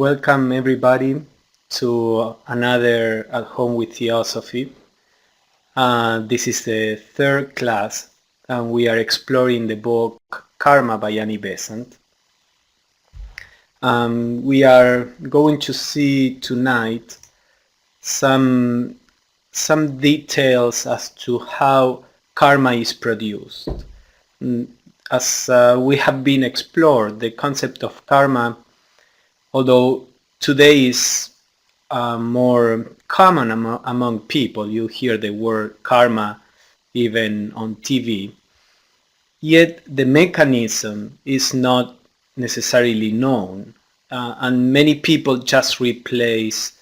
Welcome everybody to another At Home with Theosophy. This is the third class and we are exploring the book Karma by Annie Besant. We are going to see tonight some details as to how karma is produced. As we have been explored, the concept of karma, although today is more common among people, you hear the word karma even on TV, yet the mechanism is not necessarily known, and many people just replace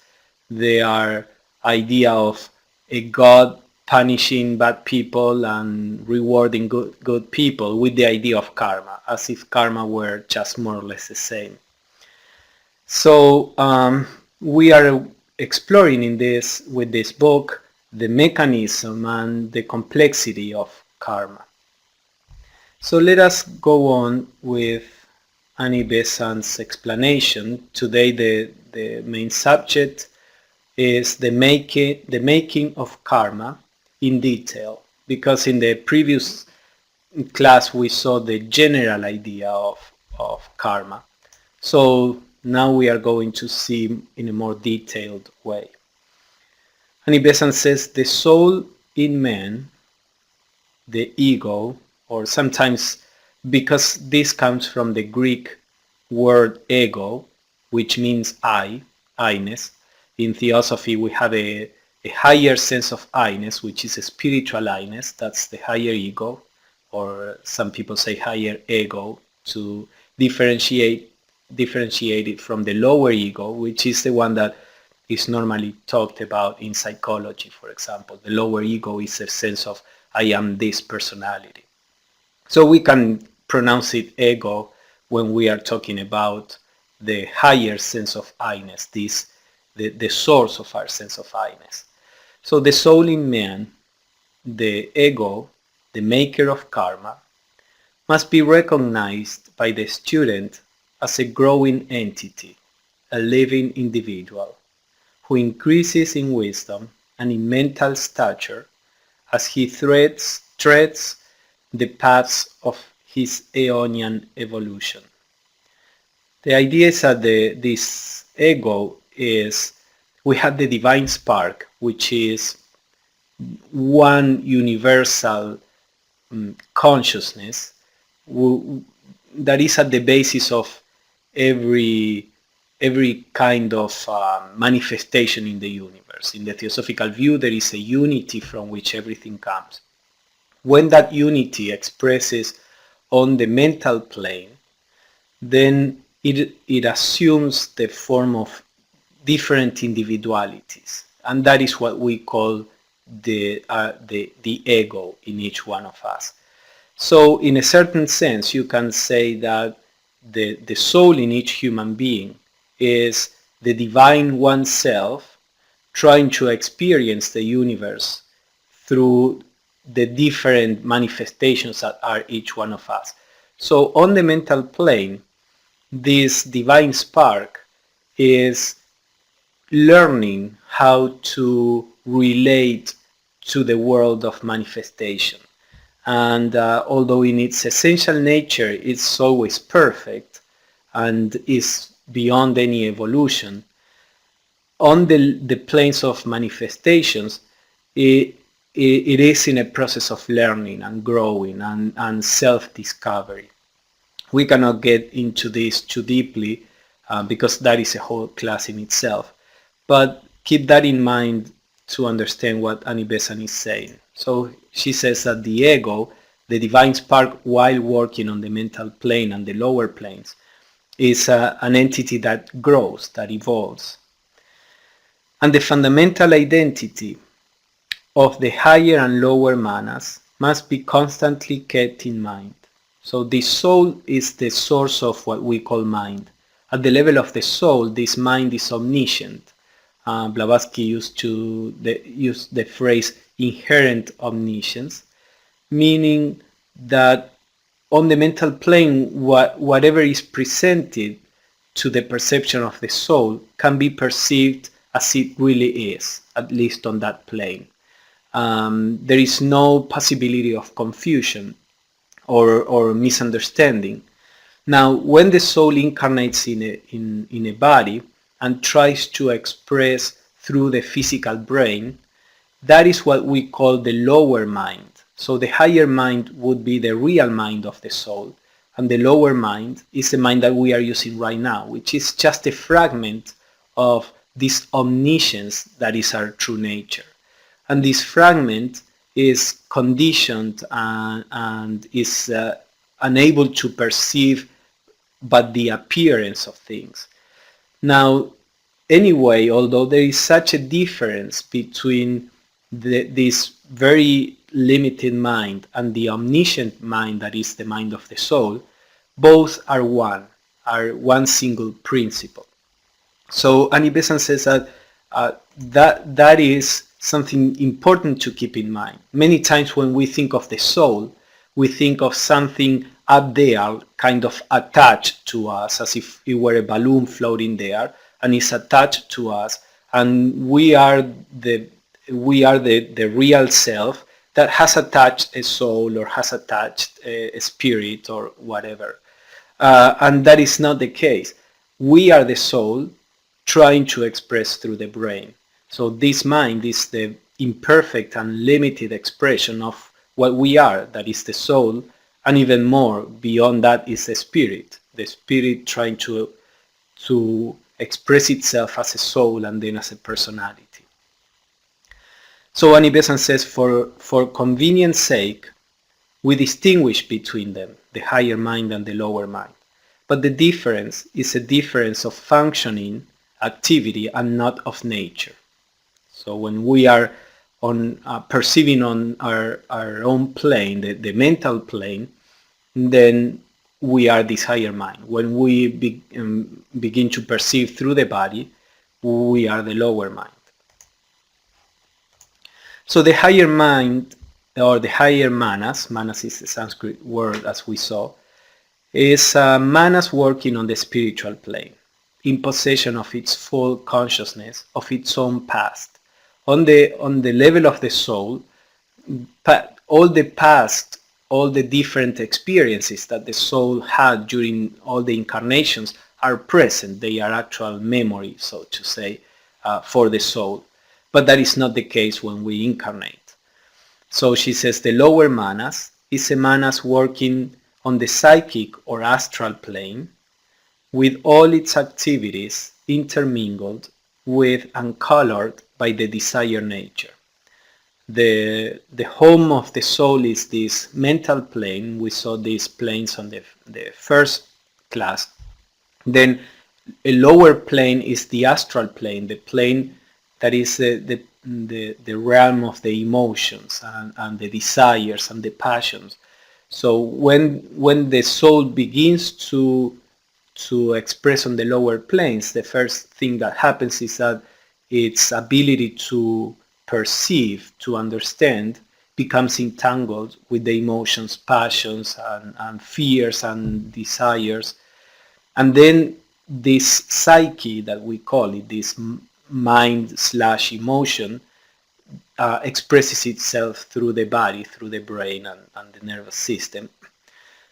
their idea of a god punishing bad people and rewarding good people with the idea of karma, as if karma were just more or less the same. So we are exploring with this book the mechanism and the complexity of karma. So let us go on with Annie Besant's explanation. Today the main subject is the making of karma in detail, because in the previous class we saw the general idea of karma. So now we are going to see in a more detailed way. Annie Besant says the soul in man, the ego, or sometimes, because this comes from the Greek word ego, which means I-ness. In Theosophy we have a higher sense of I-ness, which is a spiritual I-ness, that's the higher ego, or some people say higher ego, to differentiate it from the lower ego, which is the one that is normally talked about in psychology, for example. The lower ego is a sense of I am this personality. So we can pronounce it ego when we are talking about the higher sense of I-ness, the source of our sense of I-ness. So the soul in man, the ego, the maker of karma, must be recognized by the student as a growing entity, a living individual, who increases in wisdom and in mental stature as he treads the paths of his aeonian evolution. The idea is that this ego is, we have the divine spark, which is one universal consciousness that is at the basis of every kind of manifestation in the universe. In the Theosophical view, there is a unity from which everything comes. When that unity expresses on the mental plane, then it assumes the form of different individualities, and that is what we call the ego in each one of us. So in a certain sense, you can say that the soul in each human being is the divine oneself trying to experience the universe through the different manifestations that are each one of us. So on the mental plane, this divine spark is learning how to relate to the world of manifestation. And although in its essential nature it's always perfect and is beyond any evolution, on the planes of manifestations, it is in a process of learning and growing and self-discovery. We cannot get into this too deeply because that is a whole class in itself. But keep that in mind to understand what Annie Besant is saying. So she says that the ego, the divine spark, while working on the mental plane and the lower planes, is an entity that grows, that evolves. And the fundamental identity of the higher and lower manas must be constantly kept in mind. So the soul is the source of what we call mind. At the level of the soul, this mind is omniscient. Blavatsky used to use the phrase inherent omniscience, meaning that on the mental plane, whatever is presented to the perception of the soul can be perceived as it really is, at least on that plane. There is no possibility of confusion or misunderstanding. Now, when the soul incarnates in a body and tries to express through the physical brain, that is what we call the lower mind. So the higher mind would be the real mind of the soul, and the lower mind is the mind that we are using right now, which is just a fragment of this omniscience that is our true nature. And this fragment is conditioned and is unable to perceive but the appearance of things. Now, anyway, although there is such a difference between this very limited mind and the omniscient mind that is the mind of the soul, both are one single principle. So Annie Besant says that that is something important to keep in mind. Many times when we think of the soul, we think of something up there, kind of attached to us, as if it were a balloon floating there, and it's attached to us, and we are the real self that has attached a soul or has attached a spirit or whatever. And that is not the case. We are the soul trying to express through the brain. So this mind is the imperfect and limited expression of what we are, that is the soul, and even more beyond that is the spirit trying to express itself as a soul and then as a personality. So Annie Besant says, for convenience sake, we distinguish between them, the higher mind and the lower mind. But the difference is a difference of functioning, activity, and not of nature. So when we are perceiving on our own plane, the mental plane, then we are this higher mind. When we begin to perceive through the body, we are the lower mind. So the higher mind, or the higher manas is a Sanskrit word as we saw, is manas working on the spiritual plane, in possession of its full consciousness of its own past. On the level of the soul, all the past, all the different experiences that the soul had during all the incarnations are present. They are actual memory, so to say, for the soul. But that is not the case when we incarnate. So she says the lower manas is a manas working on the psychic or astral plane with all its activities intermingled with and colored by the desired nature. The home of the soul is this mental plane. We saw these planes on the first class. Then a lower plane is the astral plane, the plane that is the realm of the emotions and the desires and the passions. So when the soul begins to express on the lower planes, the first thing that happens is that its ability to perceive, to understand, becomes entangled with the emotions, passions, and fears and desires. And then this psyche that we call it, this mind/emotion, expresses itself through the body, through the brain and the nervous system.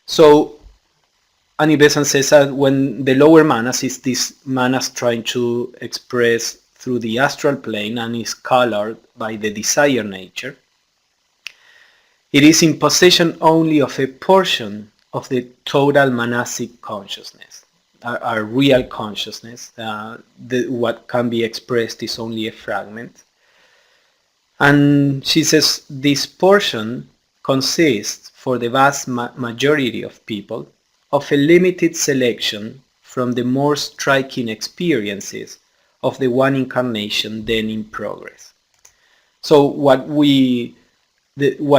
So Annie Besant says that when the lower manas is this manas trying to express through the astral plane and is colored by the desire nature, it is in possession only of a portion of the total manasic consciousness, our real consciousness. What can be expressed is only a fragment. And she says this portion consists, for the vast majority of people, of a limited selection from the more striking experiences of the one incarnation then in progress. So what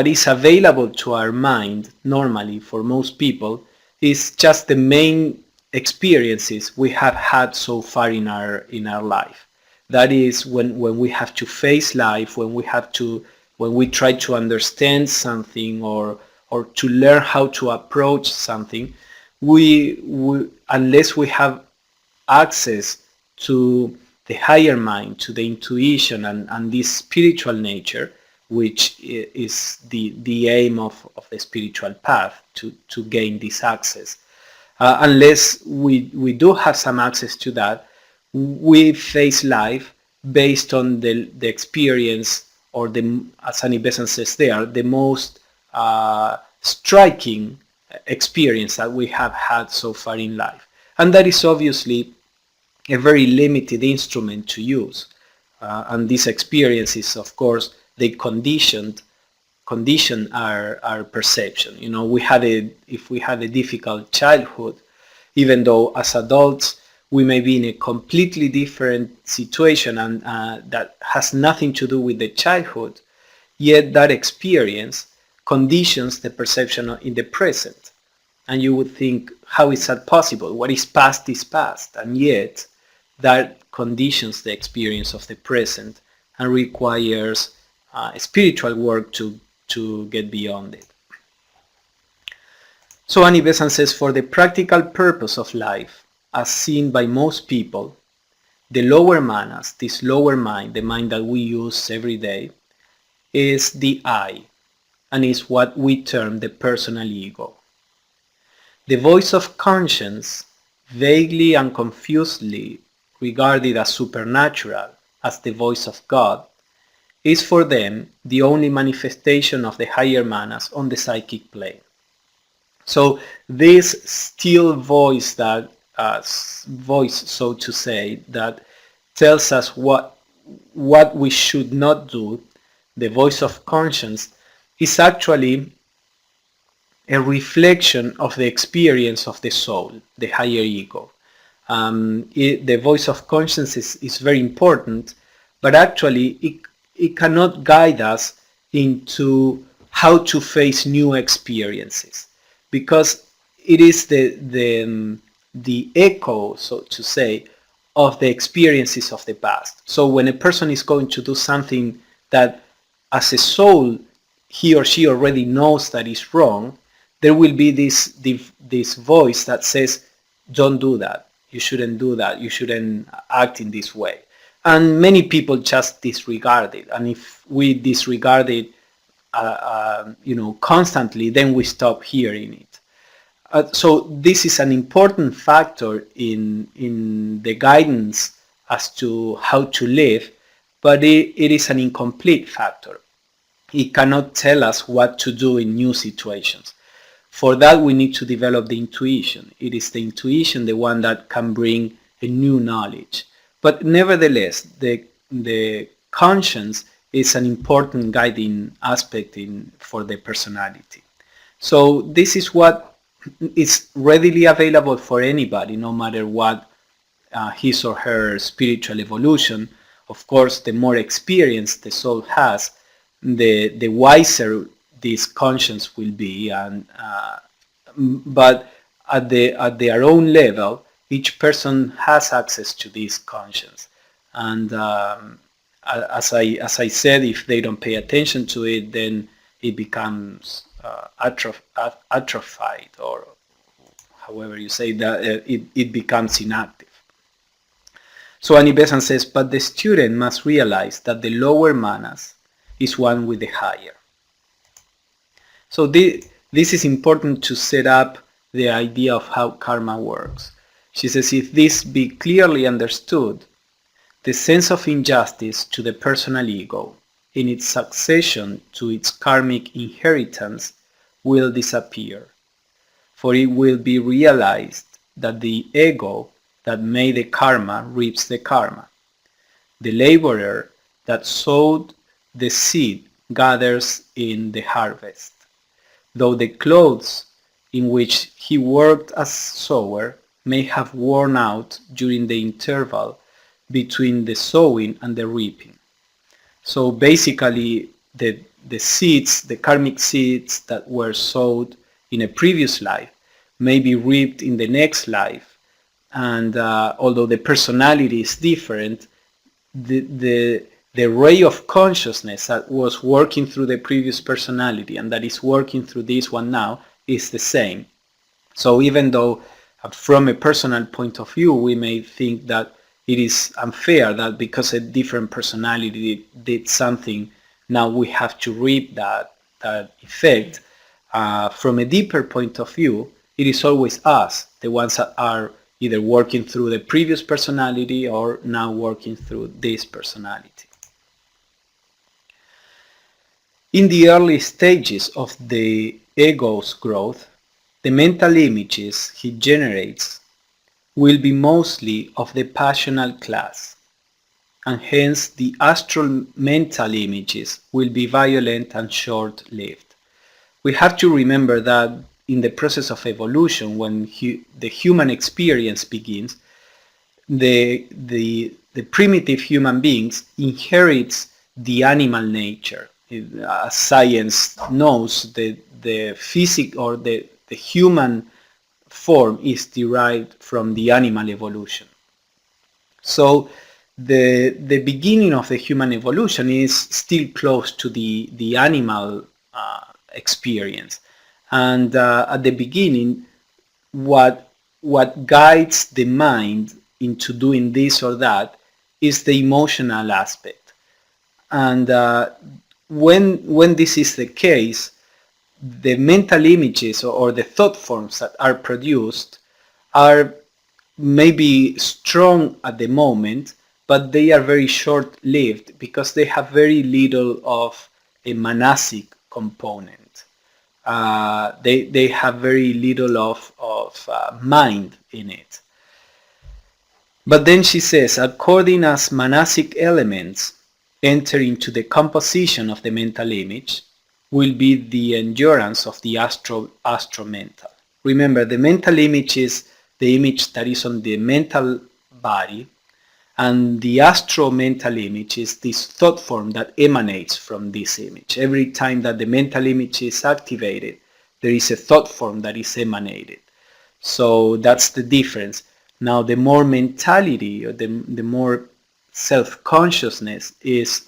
is available to our mind normally for most people is just the main experiences we have had so far in our life. That is when we have to face life, when we try to understand something or to learn how to approach something, we unless we have access to the higher mind, to the intuition and this spiritual nature, which is the aim of the spiritual path, to gain this access. Unless we do have some access to that, we face life based on the experience, or as Annie Besant says there, the most striking experience that we have had so far in life. And that is obviously a very limited instrument to use. And these experiences, of course, they condition our perception. If we had a difficult childhood, even though as adults we may be in a completely different situation and that has nothing to do with the childhood, yet that experience conditions the perception in the present. And you would think, how is that possible? What is past is past, and yet that conditions the experience of the present and requires spiritual work to get beyond it. So Annie Besant says, for the practical purpose of life, as seen by most people, the lower manas, this lower mind, the mind that we use every day, is the I, and is what we term the personal ego. The voice of conscience, vaguely and confusedly regarded as supernatural, as the voice of God, is for them the only manifestation of the higher manas on the psychic plane. So this still voice, so to say, that tells us what we should not do, the voice of conscience, is actually a reflection of the experience of the soul, the higher ego. The voice of conscience is very important, but actually it cannot guide us into how to face new experiences, because it is the echo, so to say, of the experiences of the past. So when a person is going to do something that as a soul he or she already knows that is wrong, there will be this voice that says, don't do that, you shouldn't do that, you shouldn't act in this way. And many people just disregard it, and if we disregard it constantly, then we stop hearing it. So this is an important factor in the guidance as to how to live, but it is an incomplete factor. It cannot tell us what to do in new situations. For that, we need to develop the intuition. It is the intuition, the one that can bring a new knowledge. But nevertheless, the conscience is an important guiding aspect for the personality. So this is what is readily available for anybody, no matter what his or her spiritual evolution. Of course, the more experience the soul has, the wiser this conscience will be, but at their own level, each person has access to this conscience. And as I said, if they don't pay attention to it, then it becomes atrophied, or however you say that, it becomes inactive. So Annie Besant says, but the student must realize that the lower manas is one with the higher. So this is important to set up the idea of how karma works. She says, if this be clearly understood, the sense of injustice to the personal ego in its succession to its karmic inheritance will disappear, for it will be realized that the ego that made the karma reaps the karma. The laborer that sowed the seed gathers in the harvest. Though the clothes in which he worked as sower may have worn out during the interval between the sowing and the reaping. So basically the seeds, the karmic seeds that were sowed in a previous life may be reaped in the next life, and although the personality is different, the ray of consciousness that was working through the previous personality and that is working through this one now is the same. So even though From a personal point of view, we may think that it is unfair that because a different personality did something, now we have to reap that effect. From a deeper point of view, it is always us, the ones that are either working through the previous personality or now working through this personality. In the early stages of the ego's growth, the mental images he generates will be mostly of the passional class, and hence the astral-mental images will be violent and short-lived. We have to remember that in the process of evolution, when the human experience begins, the primitive human beings inherits the animal nature. As science knows, the physic or the human form is derived from the animal evolution. So the beginning of the human evolution is still close to the animal experience, and at the beginning, what guides the mind into doing this or that is the emotional aspect. And when this is the case, the mental images or the thought forms that are produced are maybe strong at the moment, but they are very short-lived because they have very little of a manasic component. They have very little of mind in it. But then she says, according as manasic elements enter into the composition of the mental image, will be the endurance of the astro-mental. Remember, the mental image is the image that is on the mental body, and the astro-mental image is this thought form that emanates from this image. Every time that the mental image is activated, there is a thought form that is emanated. So that's the difference. Now, the more mentality or the more self-consciousness is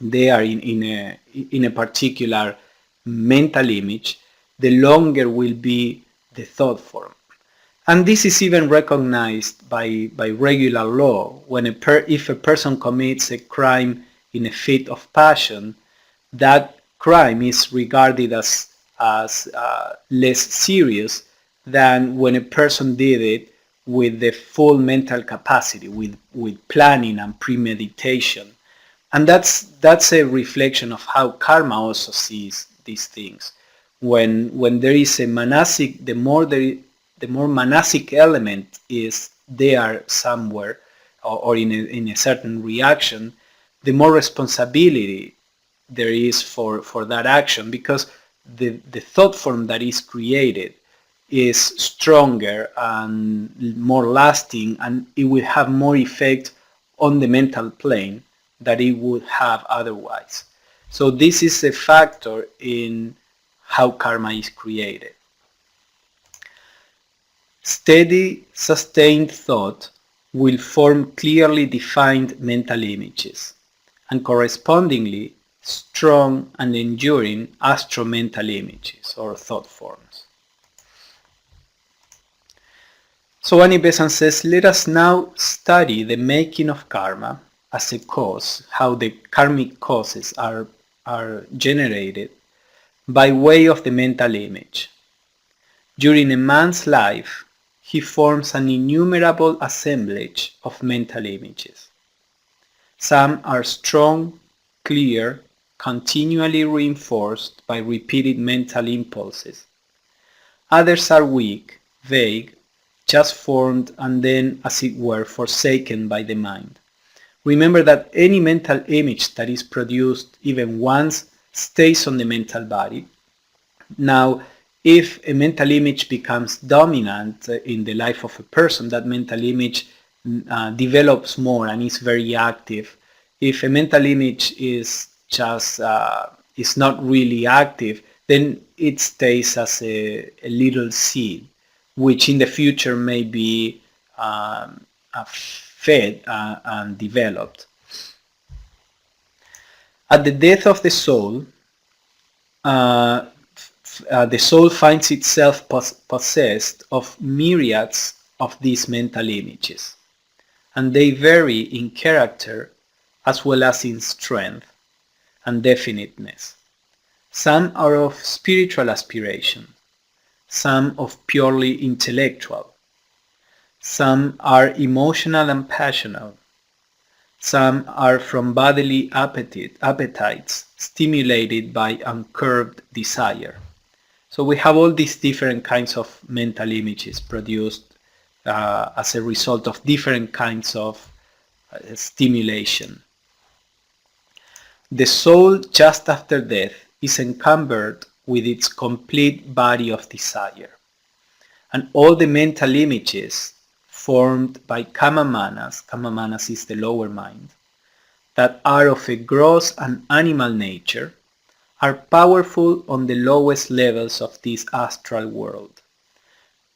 there in a particular mental image, the longer will be the thought form. And this is even recognized by regular law. When if a person commits a crime in a fit of passion, that crime is regarded as less serious than when a person did it with the full mental capacity, with planning and premeditation. And that's a reflection of how karma also sees these things. When there is a manasic, the more manasic element is there somewhere or in a certain reaction, the more responsibility there is for that action, because the thought form that is created is stronger and more lasting, and it will have more effect on the mental plane that it would have otherwise. So this is a factor in how karma is created. Steady, sustained thought will form clearly defined mental images, and correspondingly strong and enduring astro-mental images or thought forms. So Annie Besant says, let us now study the making of karma as a cause, how the karmic causes are generated by way of the mental image. During a man's life, he forms an innumerable assemblage of mental images. Some are strong, clear, continually reinforced by repeated mental impulses. Others are weak, vague, just formed and then, as it were, forsaken by the mind. Remember that any mental image that is produced even once stays on the mental body. Now, if a mental image becomes dominant in the life of a person, that mental image develops more and is very active. If a mental image is just is not really active, then it stays as a little seed, which in the future may be fed and developed. At the death of the soul, the soul finds itself possessed of myriads of these mental images, and they vary in character as well as in strength and definiteness. Some are of spiritual aspiration, some of purely intellectual, some are emotional and passional, some are from bodily appetites stimulated by uncurbed desire. So we have all these different kinds of mental images produced as a result of different kinds of stimulation. The soul just after death is encumbered with its complete body of desire, and all the mental images formed by kama-manas is the lower mind, that are of a gross and animal nature, are powerful on the lowest levels of this astral world.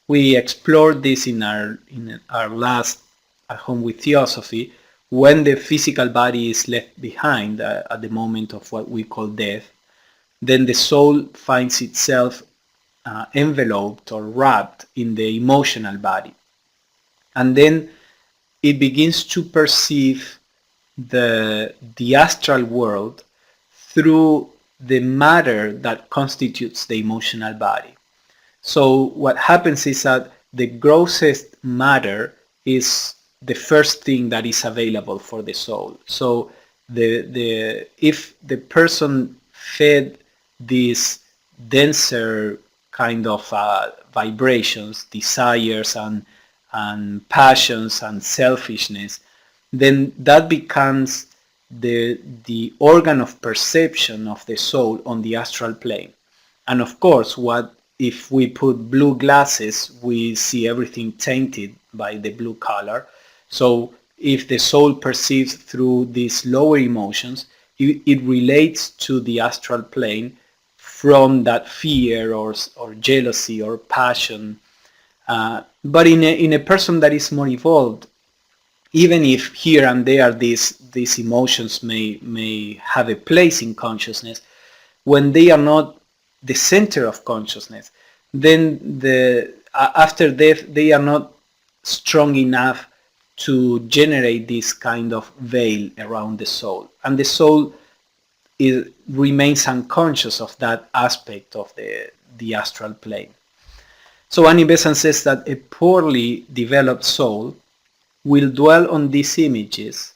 We explored this in our last At Home with Theosophy, when the physical body is left behind at the moment of what we call death. Then the soul finds itself enveloped or wrapped in the emotional body. And then it begins to perceive the astral world through the matter that constitutes the emotional body. So what happens is that the grossest matter is the first thing that is available for the soul. So if the person fed these denser kind of vibrations, desires and passions and selfishness, then that becomes the organ of perception of the soul on the astral plane. And of course, if we put blue glasses, we see everything tainted by the blue color. So if the soul perceives through these lower emotions, it relates to the astral plane from that fear or jealousy or passion. But in a person that is more evolved, even if here and there these emotions may have a place in consciousness, when they are not the center of consciousness, then after death they are not strong enough to generate this kind of veil around the soul, and the soul remains unconscious of that aspect of the astral plane. So Annie Besant says that a poorly developed soul will dwell on these images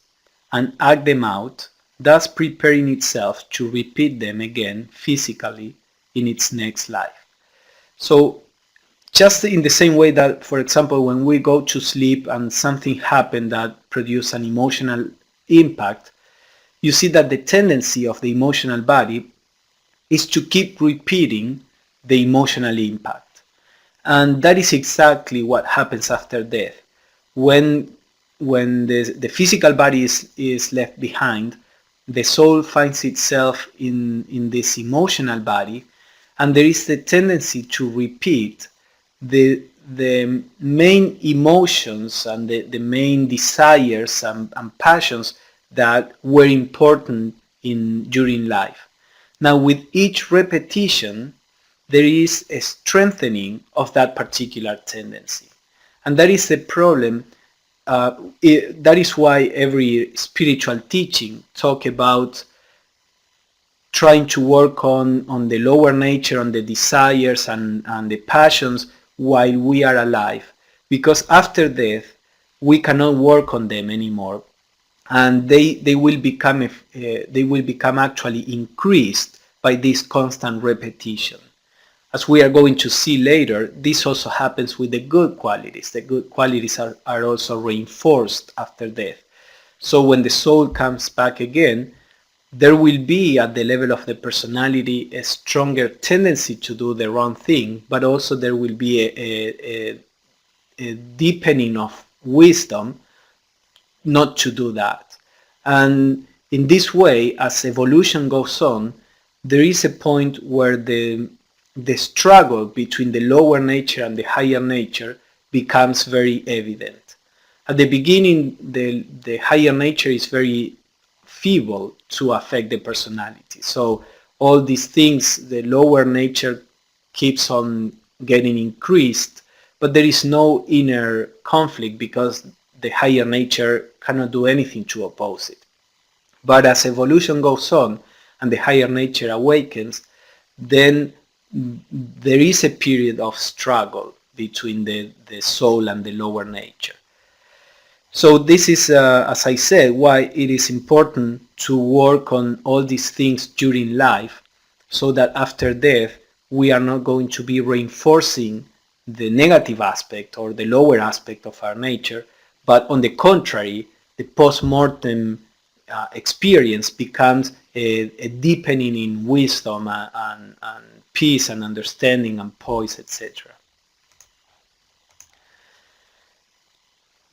and act them out, thus preparing itself to repeat them again physically in its next life. So just in the same way that, for example, when we go to sleep and something happened that produced an emotional impact, you see that the tendency of the emotional body is to keep repeating the emotional impact. And that is exactly what happens after death. When the physical body is left behind, the soul finds itself in this emotional body, and there is the tendency to repeat the main emotions and the main desires and passions that were important during life. Now, with each repetition, there is a strengthening of that particular tendency, and that is the problem. That is why every spiritual teaching talk about trying to work on the lower nature, on the desires and the passions while we are alive, because after death we cannot work on them anymore, and they will become actually increased by this constant repetition. As we are going to see later, this also happens with the good qualities. The good qualities are also reinforced after death. So when the soul comes back again, there will be at the level of the personality a stronger tendency to do the wrong thing, but also there will be a deepening of wisdom not to do that. And in this way, as evolution goes on, there is a point where the struggle between the lower nature and the higher nature becomes very evident. At the beginning, the higher nature is very feeble to affect the personality. So all these things, the lower nature keeps on getting increased, but there is no inner conflict because the higher nature cannot do anything to oppose it. But as evolution goes on and the higher nature awakens, then there is a period of struggle between the soul and the lower nature. So this is, as I said, why it is important to work on all these things during life, so that after death we are not going to be reinforcing the negative aspect or the lower aspect of our nature, but on the contrary, the post-mortem experience becomes a deepening in wisdom and peace and understanding and poise, etc.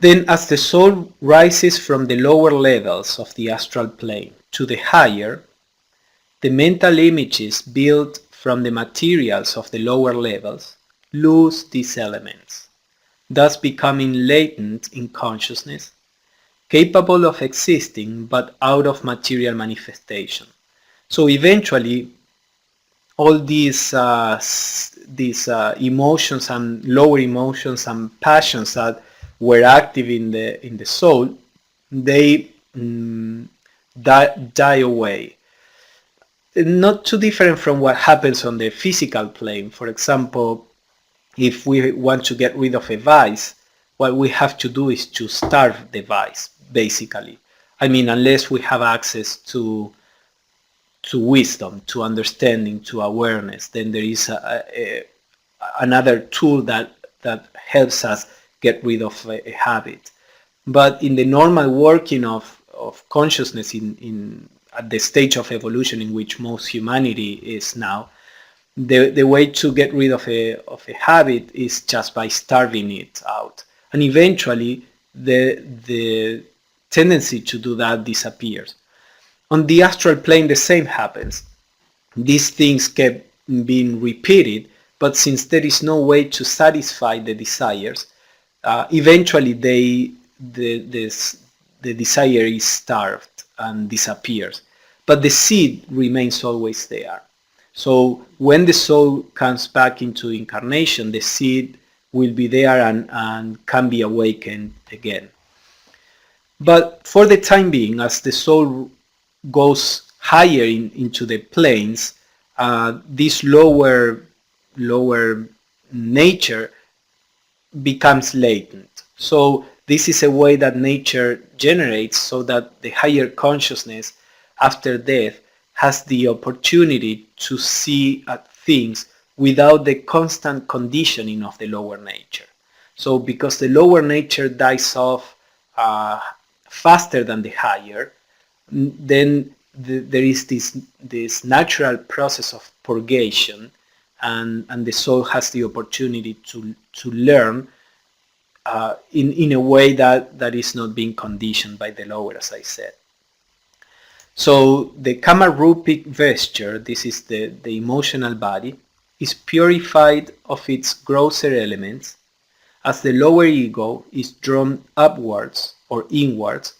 Then as the soul rises from the lower levels of the astral plane to the higher, the mental images built from the materials of the lower levels lose these elements, thus becoming latent in consciousness, capable of existing but out of material manifestation. So eventually all these emotions and lower emotions and passions that were active in the soul, they die away. Not too different from what happens on the physical plane. For example, if we want to get rid of a vice, what we have to do is to starve the vice, basically. I mean, unless we have access to wisdom, to understanding, to awareness, then there is another tool that helps us get rid of a habit. But in the normal working of consciousness at the stage of evolution in which most humanity is now, the way to get rid of a habit is just by starving it out. And eventually the tendency to do that disappears. On the astral plane, the same happens. These things kept being repeated, but since there is no way to satisfy the desires, eventually the desire is starved and disappears. But the seed remains always there. So when the soul comes back into incarnation, the seed will be there and can be awakened again. But for the time being, as the soul goes higher into the planes, this lower nature becomes latent. So this is a way that nature generates so that the higher consciousness after death has the opportunity to see at things without the constant conditioning of the lower nature. So because the lower nature dies off faster than the higher, then there is this natural process of purgation, and the soul has the opportunity to learn in a way that is not being conditioned by the lower, as I said. So the Kama rupic vesture, this is the emotional body, is purified of its grosser elements as the lower ego is drawn upwards or inwards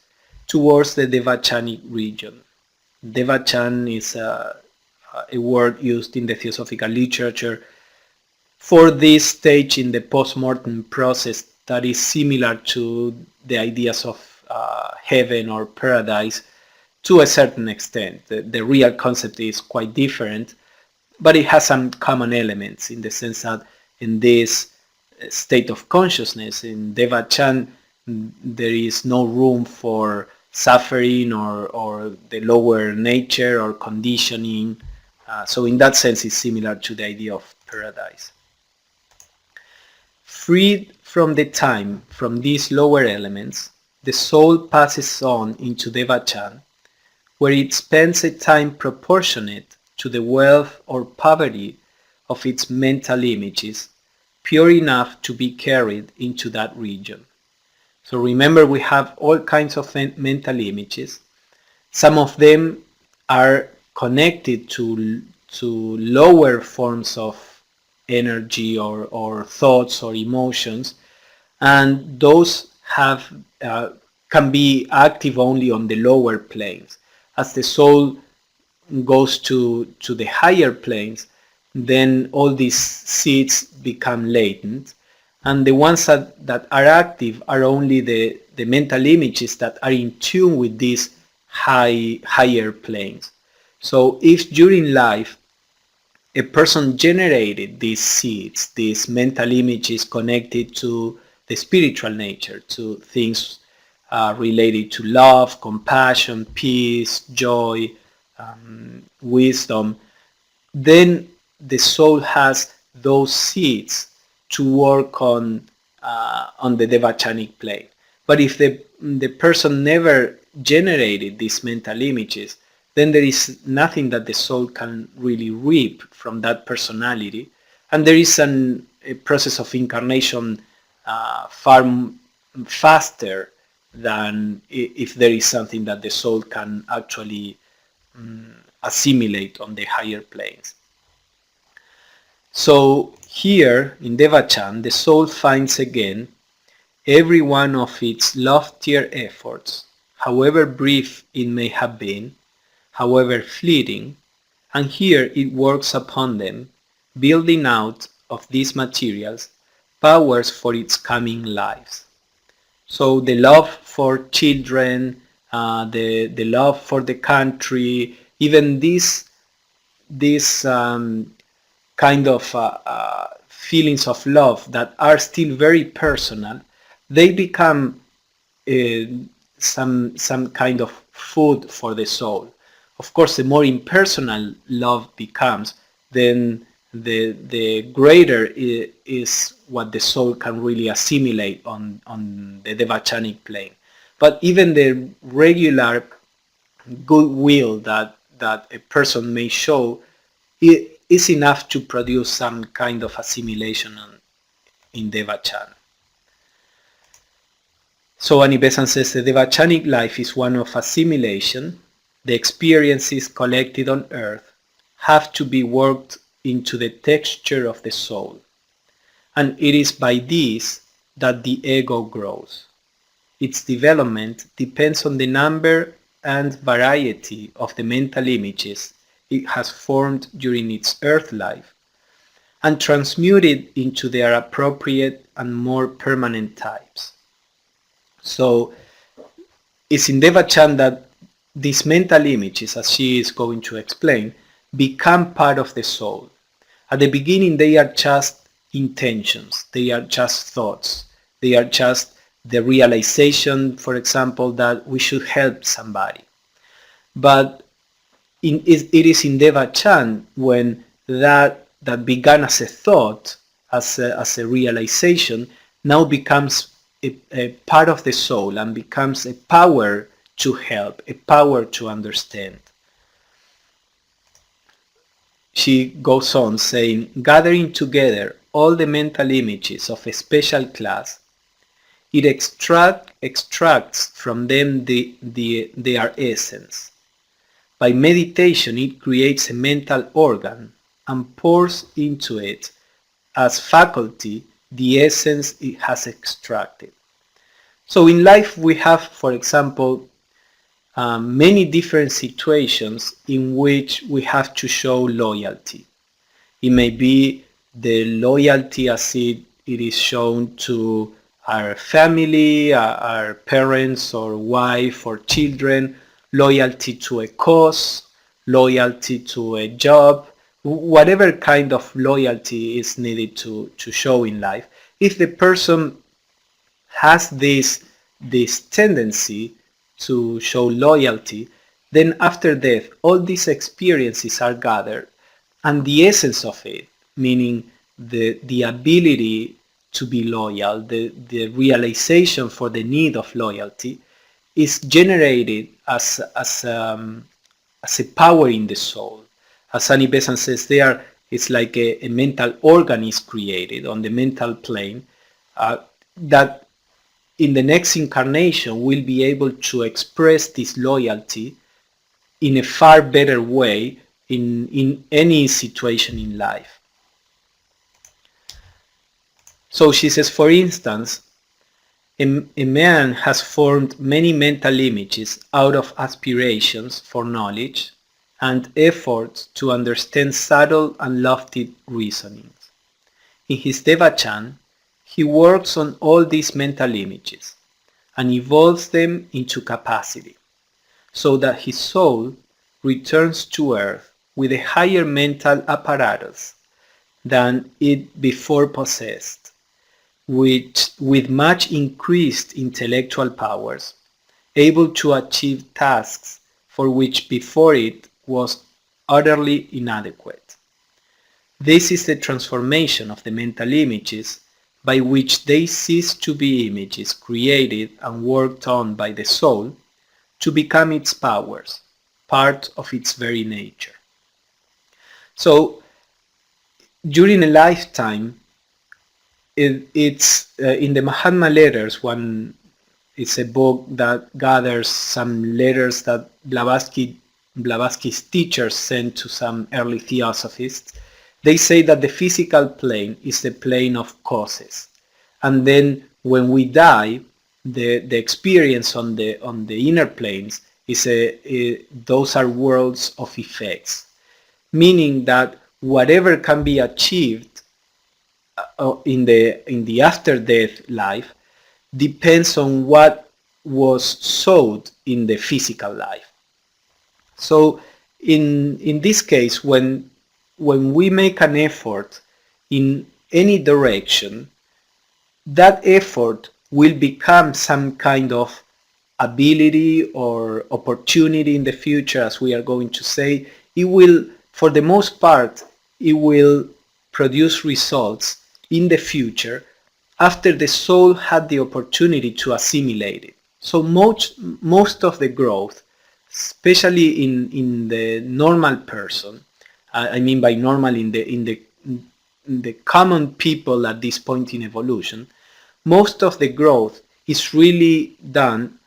towards the devachanic region. Devachan is a word used in the Theosophical literature for this stage in the post-mortem process that is similar to the ideas of heaven or paradise to a certain extent. The real concept is quite different, but it has some common elements in the sense that in this state of consciousness, in Devachan, there is no room for suffering or the lower nature or conditioning. So in that sense, it's similar to the idea of paradise. Freed from the time from these lower elements, the soul passes on into Devachan, where it spends a time proportionate to the wealth or poverty of its mental images, pure enough to be carried into that region. So remember, we have all kinds of mental images. Some of them are connected to lower forms of energy or thoughts or emotions, and those can be active only on the lower planes. As the soul goes to the higher planes, then all these seeds become latent, and the ones that are active are only the mental images that are in tune with these higher planes. So if during life a person generated these seeds, these mental images connected to the spiritual nature, to things related to love, compassion, peace, joy, wisdom, then the soul has those seeds to work on the devachanic plane. But if the person never generated these mental images, then there is nothing that the soul can really reap from that personality, and there is a process of incarnation far faster than if there is something that the soul can actually assimilate on the higher planes. So here in Devachan, the soul finds again every one of its loftier efforts, however brief it may have been, however fleeting, and here it works upon them, building out of these materials powers for its coming lives. So the love for children, the love for the country, even these kind of feelings of love that are still very personal, they become some kind of food for the soul. Of course, the more impersonal love becomes, then the greater is what the soul can really assimilate on the devachanic plane. But even the regular goodwill that a person may show is enough to produce some kind of assimilation in devachan. So Annie Besant says the devachanic life is one of assimilation. The experiences collected on earth have to be worked into the texture of the soul, and it is by this that the ego grows. Its development depends on the number and variety of the mental images it has formed during its earth life and transmuted into their appropriate and more permanent types. So it's in Devachan that these mental images, as she is going to explain, become part of the soul. At the beginning they are just intentions, they are just thoughts, they are just the realization, for example, that we should help somebody. But it is in Devachan when that began as a thought, as a realization, now becomes a part of the soul and becomes a power to help, a power to understand. She goes on saying, gathering together all the mental images of a special class, it extracts from them their essence. By meditation, it creates a mental organ and pours into it as faculty the essence it has extracted. So in life we have, for example, many different situations in which we have to show loyalty. It may be the loyalty as it is shown to our family, our parents or wife or children, loyalty to a cause, loyalty to a job, whatever kind of loyalty is needed to show in life. If the person has this tendency to show loyalty, then after death all these experiences are gathered, and the essence of it, meaning the ability to be loyal, the realization for the need of loyalty, is generated as a power in the soul. As Annie Besant says, it's like a mental organ is created on the mental plane that in the next incarnation will be able to express this loyalty in a far better way in any situation in life. So she says, for instance, a man has formed many mental images out of aspirations for knowledge, and effort to understand subtle and lofty reasonings. In his devachan, he works on all these mental images and evolves them into capacity, so that his soul returns to earth with a higher mental apparatus than it before possessed, which with much increased intellectual powers, able to achieve tasks for which before it was utterly inadequate. This is the transformation of the mental images, by which they cease to be images created and worked on by the soul to become its powers, part of its very nature. So during a lifetime, it's in the Mahatma letters. It's a book that gathers some letters that Blavatsky's teachers sent to some early theosophists. They say that the physical plane is the plane of causes, and then when we die, the experience on the inner planes is those are worlds of effects, meaning that whatever can be achieved in the after death life depends on what was sowed in the physical life. So in this case, when we make an effort in any direction, that effort will become some kind of ability or opportunity in the future, as we are going to say. It will, for the most part, it will produce results in the future after the soul had the opportunity to assimilate it. So most of the growth, especially in the normal person, I mean by normal in the common people at this point in evolution, most of the growth is really done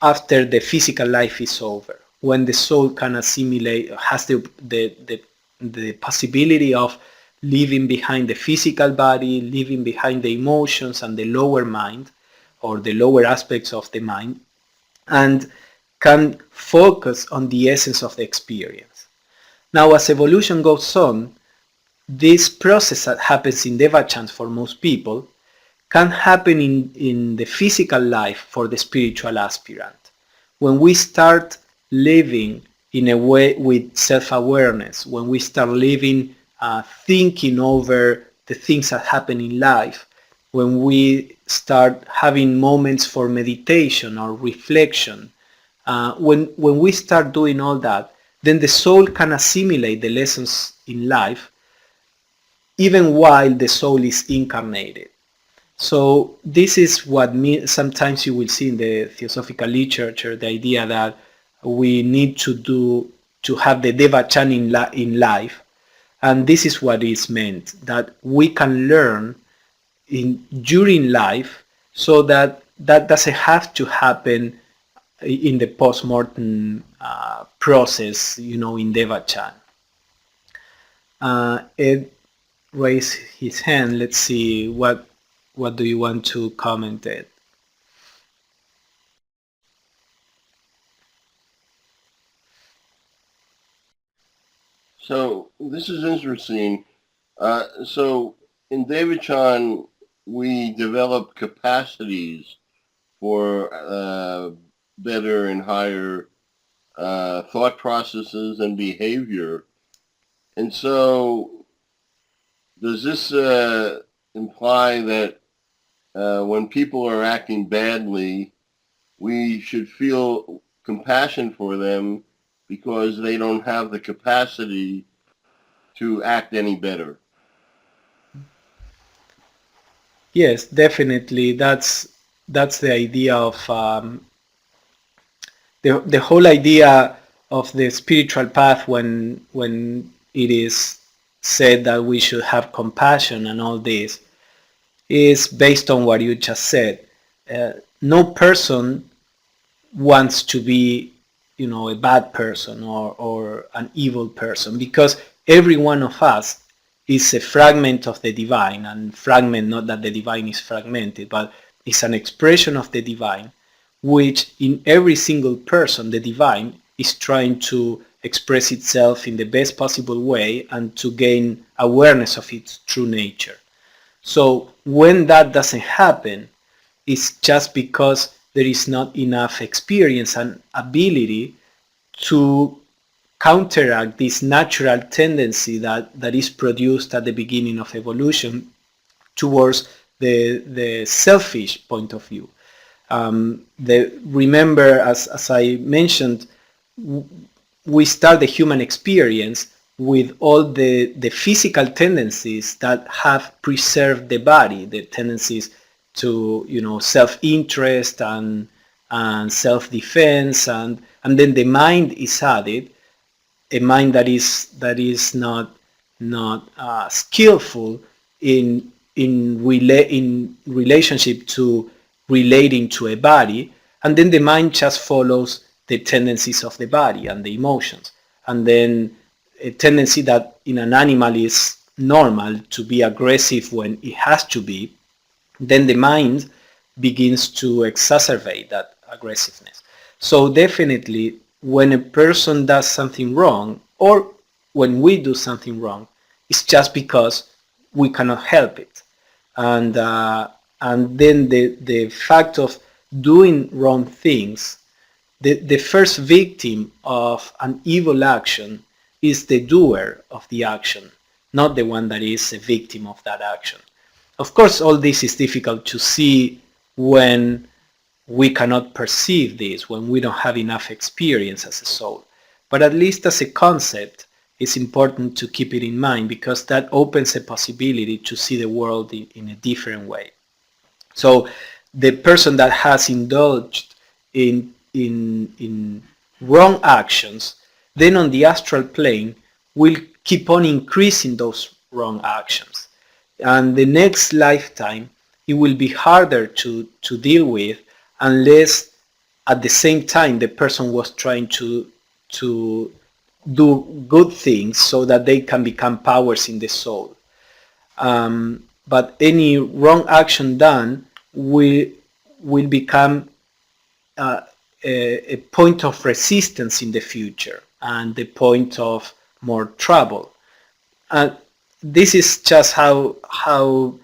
after the physical life is over, when the soul can assimilate, has the possibility of leaving behind the physical body, leaving behind the emotions and the lower mind, or the lower aspects of the mind, and can focus on the essence of the experience. Now, as evolution goes on, this process that happens in devachans for most people can happen in the physical life for the spiritual aspirant. When we start living in a way with self-awareness, when we start living thinking over the things that happen in life, when we start having moments for meditation or reflection, when we start doing all that, then the soul can assimilate the lessons in life even while the soul is incarnated. So this is what sometimes you will see in the Theosophical literature, the idea that we need to have the devachan in life, and this is what is meant, that we can learn during life, so that doesn't have to happen in the post-mortem process, in devachan. Ed raised his hand. Let's see, what do you want to comment, Ed? So this is interesting. So in devachan, we develop capacities for better and higher thought processes and behavior. And so does this imply that when people are acting badly, we should feel compassion for them because they don't have the capacity to act any better? Yes, definitely. That's the idea of the whole idea of the spiritual path, when it is said that we should have compassion and all this, is based on what you just said. No person wants to be, a bad person or an evil person, because every one of us is a fragment of the divine, and fragment, not that the divine is fragmented, but it's an expression of the divine, which in every single person the divine is trying to express itself in the best possible way and to gain awareness of its true nature. So when that doesn't happen, it's just because there is not enough experience and ability to counteract this natural tendency that is produced at the beginning of evolution towards the selfish point of view. Remember, as I mentioned, we start the human experience with all the physical tendencies that have preserved the body, the tendencies to, self-interest and self-defense, and then the mind is added, a mind that is not skillful in relationship to relating to a body, and then the mind just follows the tendencies of the body and the emotions, and then a tendency that in an animal is normal to be aggressive when it has to be, then the mind begins to exacerbate that aggressiveness. So definitely when a person does something wrong, or when we do something wrong, it's just because we cannot help it. And then the fact of doing wrong things, the first victim of an evil action is the doer of the action, not the one that is a victim of that action. Of course, all this is difficult to see when we cannot perceive this, when we don't have enough experience as a soul. But at least as a concept, it's important to keep it in mind, because that opens a possibility to see the world in a different way. So the person that has indulged in wrong actions, then on the astral plane will keep on increasing those wrong actions. And the next lifetime, it will be harder to deal with, unless at the same time the person was trying to do good things so that they can become powers in the soul. But any wrong action done will become a point of resistance in the future, and the point of more trouble. And this is just how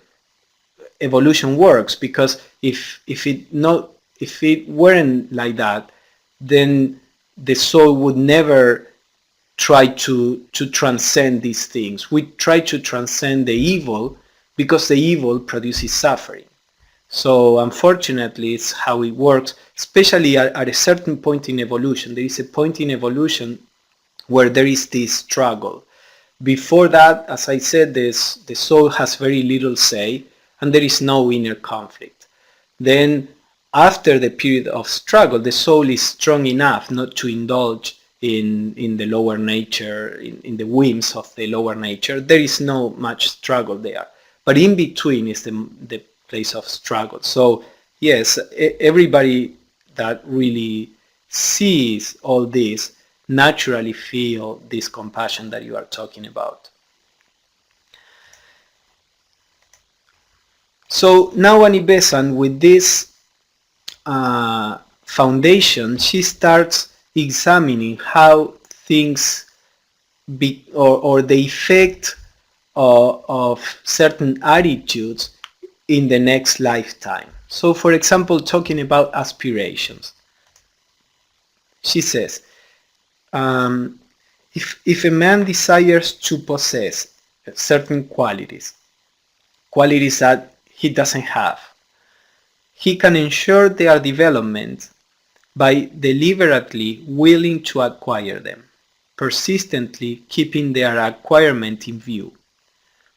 evolution works, because if it weren't like that, then the soul would never try to transcend these things. We try to transcend the evil because the evil produces suffering. So unfortunately, it's how it works, especially at a certain point in evolution. There is a point in evolution where there is this struggle. Before that, as I said, the soul has very little say, and there is no inner conflict. Then, after the period of struggle, the soul is strong enough not to indulge in the lower nature, in the whims of the lower nature. There is no much struggle there. But in between is the place of struggle. So yes, everybody that really sees all this naturally feel this compassion that you are talking about. So now Annie Besant, with this foundation, she starts examining how things or the effect of certain attitudes in the next lifetime. So for example, talking about aspirations, she says, if a man desires to possess certain qualities that he doesn't have, he can ensure their development by deliberately willing to acquire them, persistently keeping their acquirement in view.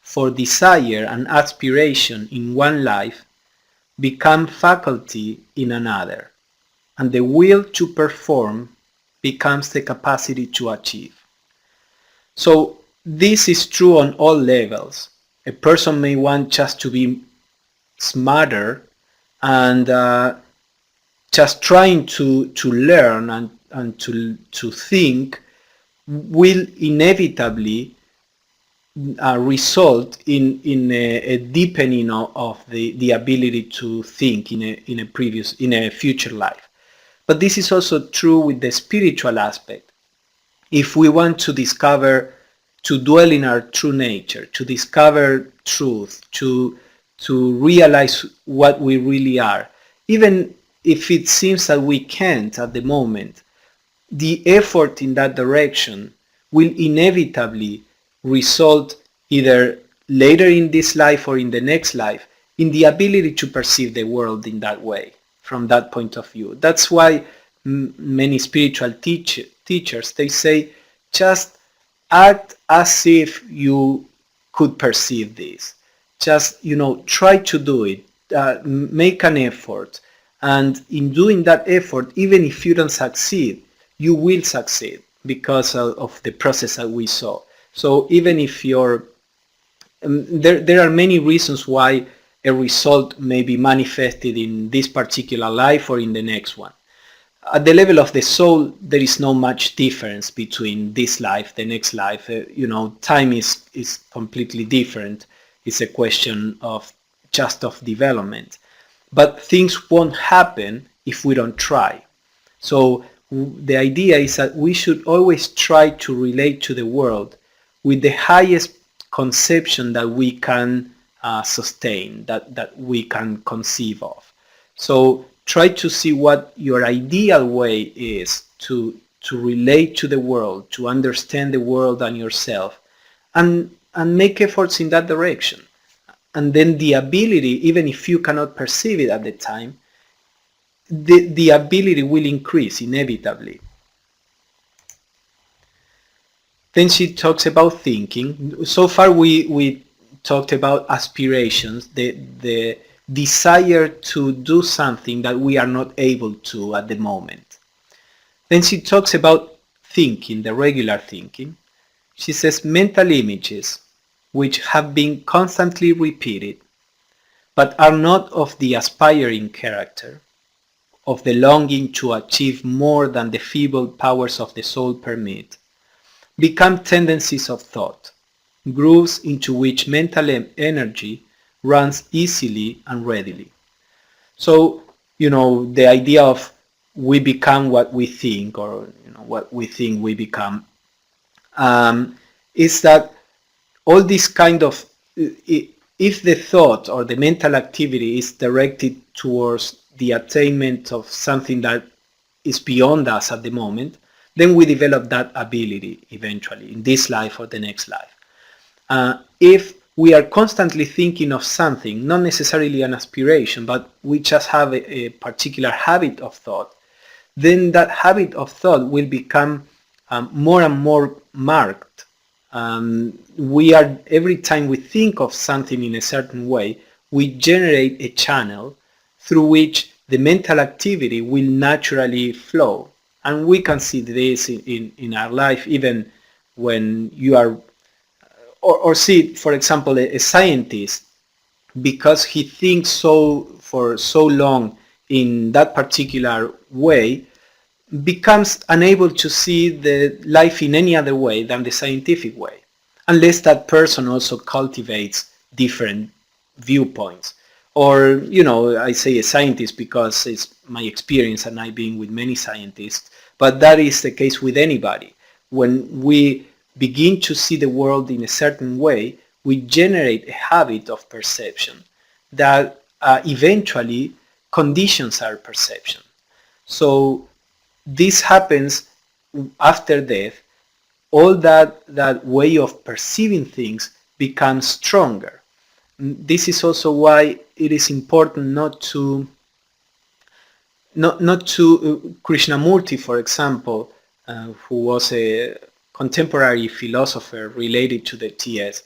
For desire and aspiration in one life become faculty in another, and the will to perform becomes the capacity to achieve. So this is true on all levels. A person may want just to be smarter and just trying to learn and to think will inevitably result in a deepening of the ability to think in a future life. But this is also true with the spiritual aspect. if we want to discover, to dwell in our true nature, to discover truth, to realize what we really are, even if it seems that we can't at the moment, the effort in that direction will inevitably result either later in this life or in the next life in the ability to perceive the world in that way, from that point of view. That's why many spiritual teachers, they say, just act as if you could perceive this. Just, try to do it. Make an effort. And in doing that effort, even if you don't succeed, you will succeed because of the process that we saw. So even if there are many reasons why a result may be manifested in this particular life or in the next one. At the level of the soul, there is no much difference between this life, the next life. Time is completely different. It's a question of just of development. But things won't happen if we don't try. So the idea is that we should always try to relate to the world with the highest conception that we can sustain, that we can conceive of. So try to see what your ideal way is to relate to the world, to understand the world and yourself, and make efforts in that direction. And then the ability, even if you cannot perceive it at the time, the ability will increase inevitably. Then she talks about thinking. So far we talked about aspirations, the desire to do something that we are not able to at the moment. Then she talks about thinking, the regular thinking. She says mental images which have been constantly repeated but are not of the aspiring character, of the longing to achieve more than the feeble powers of the soul permit, become tendencies of thought, grooves into which mental energy runs easily and readily. So, the idea of we become what we think, or what we think we become, is that all this kind of, if the thought or the mental activity is directed towards the attainment of something that is beyond us at the moment, then we develop that ability eventually in this life or the next life. If we are constantly thinking of something, not necessarily an aspiration, but we just have a particular habit of thought, then that habit of thought will become more and more marked. Every time we think of something in a certain way, we generate a channel through which the mental activity will naturally flow. And we can see this in our life, even when you are, or see, for example, a scientist, because he thinks for so long in that particular way, becomes unable to see the life in any other way than the scientific way, unless that person also cultivates different viewpoints. Or, I say a scientist because it's my experience and I've been with many scientists, but that is the case with anybody. When we begin to see the world in a certain way, we generate a habit of perception that eventually conditions our perception. So this happens after death. All that way of perceiving things becomes stronger. This is also why it is important not to Krishnamurti, for example, who was a contemporary philosopher related to the TS.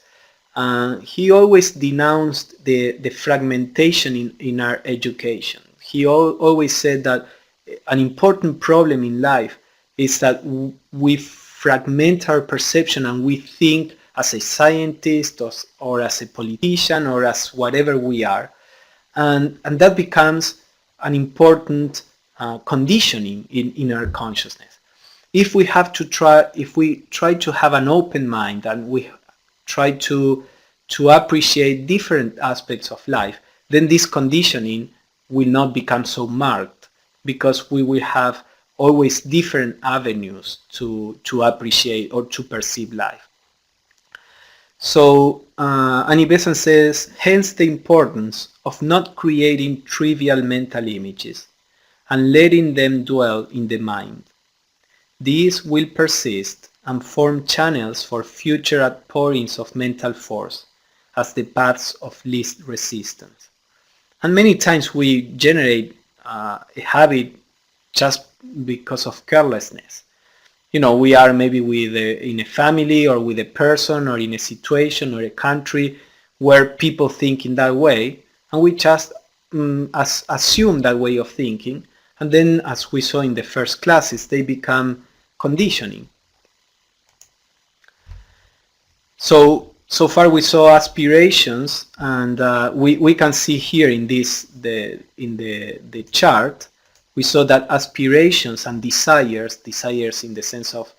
He always denounced the fragmentation in our education. He always said that an important problem in life is that we fragment our perception and we think as a scientist or as a politician or as whatever we are. And that becomes an important conditioning in our consciousness. If we try to have an open mind and we try to appreciate different aspects of life, then this conditioning will not become so marked, because we will have always different avenues to appreciate or to perceive life. So Annie Besant says, hence the importance of not creating trivial mental images and letting them dwell in the mind. These will persist and form channels for future outpourings of mental force as the paths of least resistance. And many times we generate a habit just because of carelessness. We are maybe in a family or with a person or in a situation or a country where people think in that way, and we just assume that way of thinking, and then, as we saw in the first classes, they become conditioning. So far we saw aspirations, and we can see here in the chart, we saw that aspirations and desires in the sense of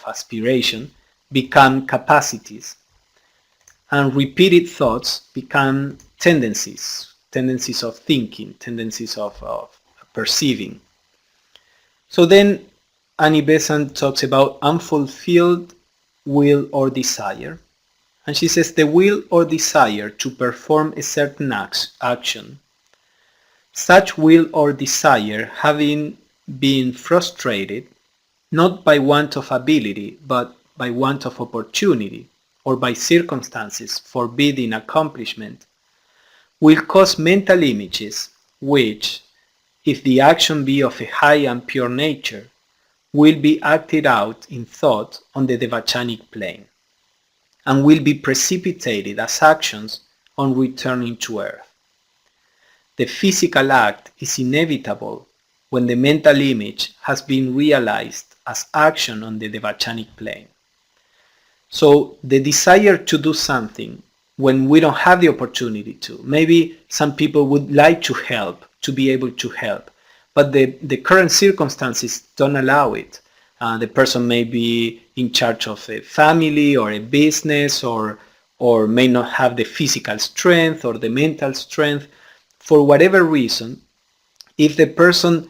aspiration, become capacities, and repeated thoughts become tendencies of thinking, tendencies of perceiving. So then Annie Besant talks about unfulfilled will or desire, and she says the will or desire to perform a certain action, such will or desire having been frustrated not by want of ability but by want of opportunity or by circumstances forbidding accomplishment, will cause mental images which, if the action be of a high and pure nature, will be acted out in thought on the devachanic plane, and will be precipitated as actions on returning to earth. The physical act is inevitable when the mental image has been realized as action on the devachanic plane. So the desire to do something when we don't have the opportunity to, maybe some people would like to help, to be able to help, but the current circumstances don't allow it. The person may be in charge of a family or a business, or may not have the physical strength or the mental strength. For whatever reason, if the person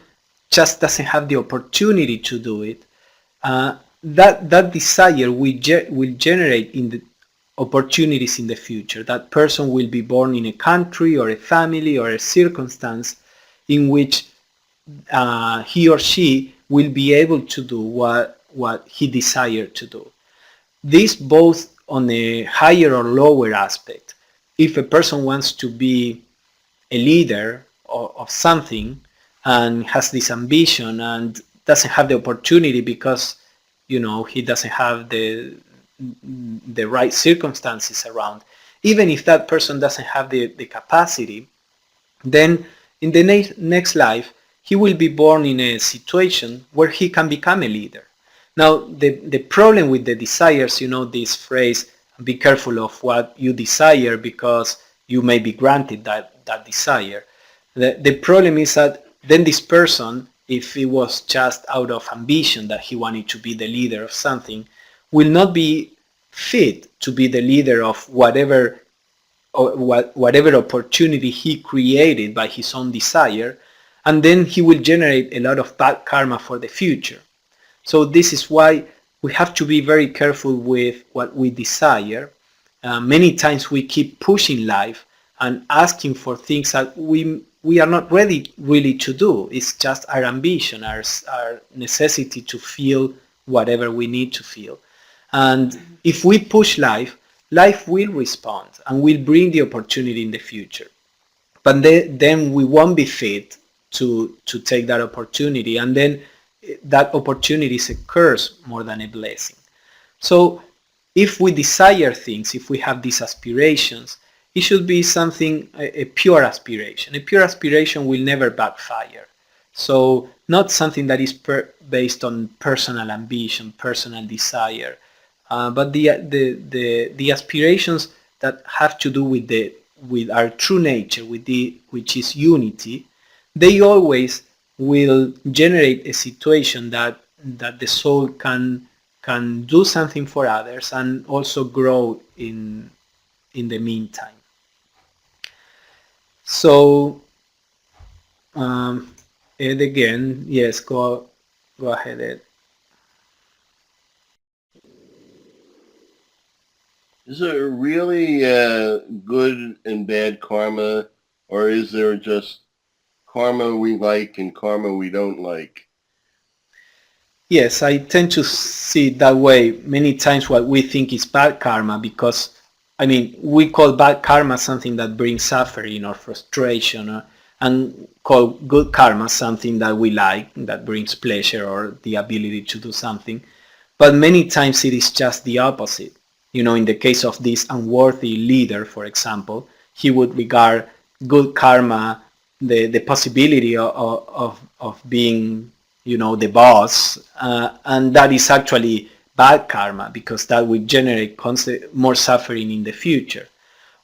just doesn't have the opportunity to do it, that desire will generate in the opportunities in the future. That person will be born in a country or a family or a circumstance in which he or she will be able to do what he desired to do. This both on a higher or lower aspect. If a person wants to be a leader of something and has this ambition and doesn't have the opportunity because he doesn't have the right circumstances around, even if that person doesn't have the capacity, then in the next life he will be born in a situation where he can become a leader. Now the problem with the desires, this phrase, be careful of what you desire because you may be granted that desire. The problem is that then this person, if it was just out of ambition that he wanted to be the leader of something, will not be fit to be the leader of whatever opportunity he created by his own desire, and then he will generate a lot of bad karma for the future. So this is why we have to be very careful with what we desire. Many times we keep pushing life and asking for things that we are not ready really to do. It's just our ambition, our necessity to feel whatever we need to feel. And if we push life will respond and will bring the opportunity in the future. But then we won't be fit to take that opportunity, and then that opportunity is a curse more than a blessing. So if we desire things, if we have these aspirations, it should be something, a pure aspiration. A pure aspiration will never backfire. So not something that is based on personal ambition, personal desire, but the aspirations that have to do with our true nature, which is unity, they always will generate a situation that the soul can do something for others and also grow in the meantime. So Ed again. Yes, go ahead, Ed. Is there really good and bad karma, or is there just karma we like and karma we don't like? Yes, I tend to see it that way. Many times what we think is bad karma, because, I mean, we call bad karma something that brings suffering or frustration, and call good karma something that we like, that brings pleasure or the ability to do something. But many times it is just the opposite. In the case of this unworthy leader, for example, he would regard good karma, the possibility of being, the boss, and that is actually bad karma, because that will generate more suffering in the future.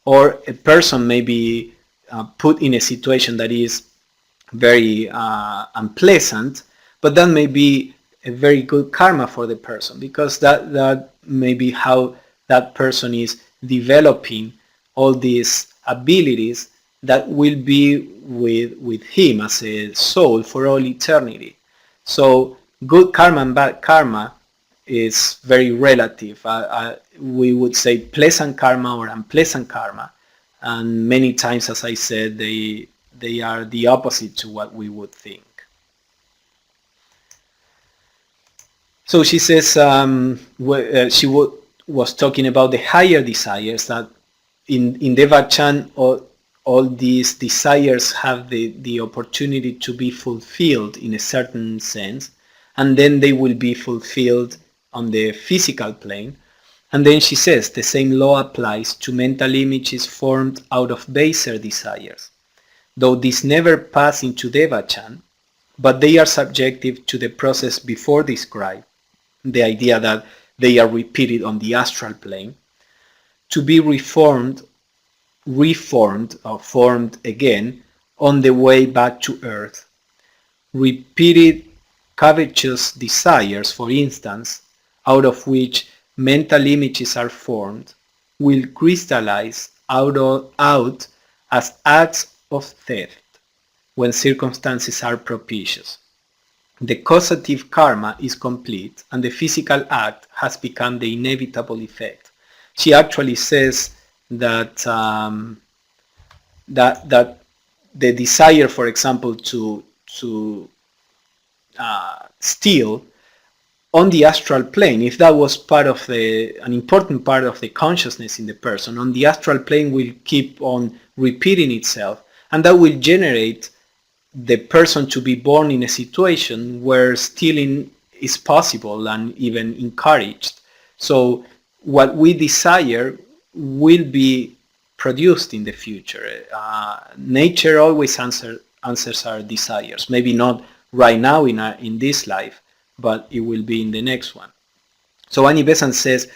Or a person may be put in a situation that is very unpleasant, but that may be a very good karma for the person, because that may be how that person is developing all these abilities that will be with him as a soul for all eternity. So good karma and bad karma is very relative. We would say pleasant karma or unpleasant karma, and many times, as I said, they are the opposite to what we would think. So she says was talking about the higher desires, that in devachan all these desires have the opportunity to be fulfilled in a certain sense, and then they will be fulfilled on the physical plane. And then she says the same law applies to mental images formed out of baser desires, though these never pass into devachan, but they are subjective to the process before described, the idea that they are repeated on the astral plane, to be reformed or formed again on the way back to earth. Repeated covetous desires, for instance, out of which mental images are formed, will crystallize out as acts of theft when circumstances are propitious. The causative karma is complete, and the physical act has become the inevitable effect. She actually says that that the desire, for example, to steal on the astral plane, if that was part of an important part of the consciousness in the person, on the astral plane will keep on repeating itself, and that will generate the person to be born in a situation where stealing is possible and even encouraged. So what we desire will be produced in the future. Nature always answers our desires. Maybe not right now in this life, but it will be in the next one. So Annie Besant says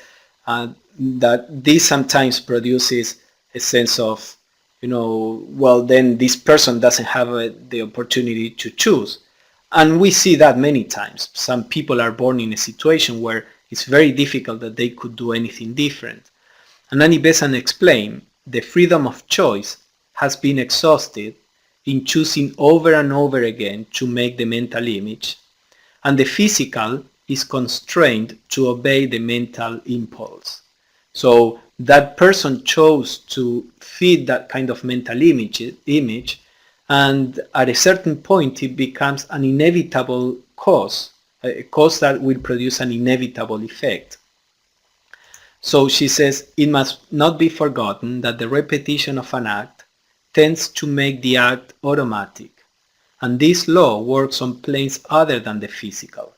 that this sometimes produces a sense of, well, then this person doesn't have the opportunity to choose. And we see that many times. Some people are born in a situation where it's very difficult that they could do anything different. And Annie Besant explained, the freedom of choice has been exhausted in choosing over and over again to make the mental image, and the physical is constrained to obey the mental impulse. So that person chose to feed that kind of mental image, and at a certain point it becomes an inevitable cause, a cause that will produce an inevitable effect. So she says, it must not be forgotten that the repetition of an act tends to make the act automatic, and this law works on planes other than the physical.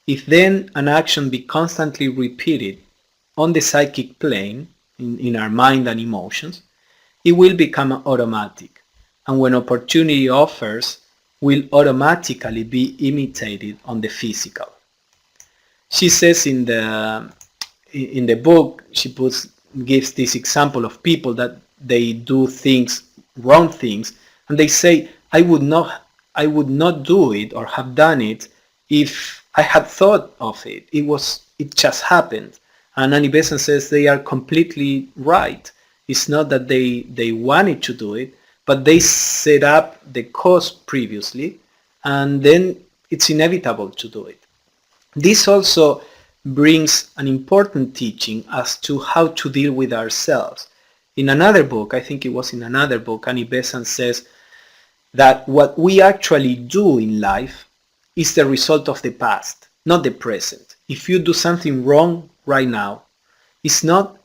If then an action be constantly repeated on the psychic plane, in our mind and emotions, it will become automatic, and when opportunity offers, will automatically be imitated on the physical. She says in the book, she gives this example of people that they do wrong things, and they say, I would not do it or have done it if I had thought of it. It just happened. And Annie Besant says they are completely right. It's not that they wanted to do it, but they set up the cause previously, and then it's inevitable to do it. This also brings an important teaching as to how to deal with ourselves. In another book, I think it was in another book, Annie Besant says that what we actually do in life is the result of the past, not the present. If you do something wrong right now, it's not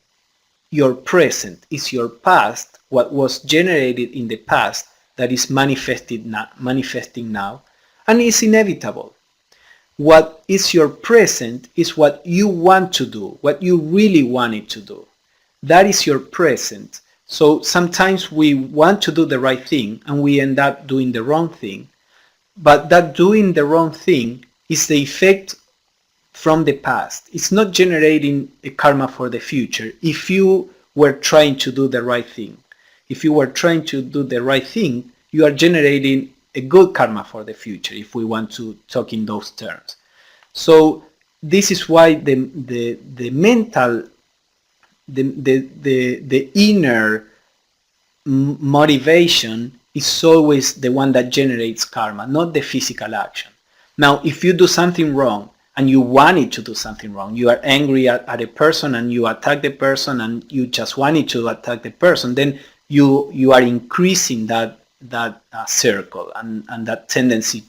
your present, it's your past, what was generated in the past that is manifesting now, and it's inevitable. What is your present is what you want to do, what you really wanted to do. That is your present. So sometimes we want to do the right thing and we end up doing the wrong thing. But that doing the wrong thing is the effect from the past. It's not generating a karma for the future if you were trying to do the right thing. If you were trying to do the right thing, you are generating a good karma for the future, if we want to talk in those terms. So this is why the mental, the inner motivation is always the one that generates karma, not the physical action. Now, if you do something wrong and you wanted to do something wrong, you are angry at a person and you attack the person and you just wanted to attack the person, then you are increasing that circle and that tendency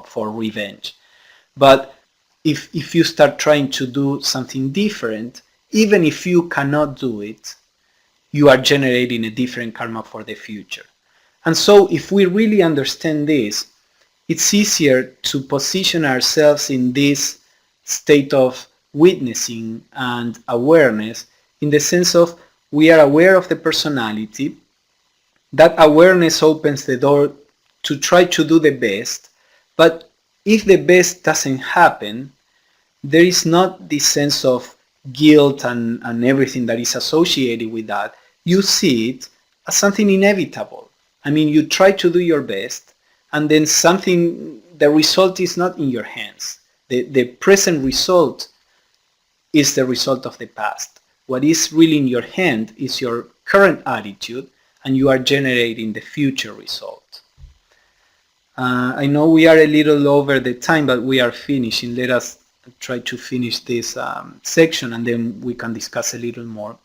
for revenge. But if you start trying to do something different, even if you cannot do it, you are generating a different karma for the future. And so if we really understand this, it's easier to position ourselves in this state of witnessing and awareness, in the sense of we are aware of the personality. That awareness opens the door to try to do the best, but if the best doesn't happen, there is not this sense of guilt and everything that is associated with that. You see it as something inevitable. I mean, you try to do your best, and then the result is not in your hands. The present result is the result of the past. What is really in your hand is your current attitude, and you are generating the future result. I know we are a little over the time, but we are finishing. Let us try to finish this section, and then we can discuss a little more.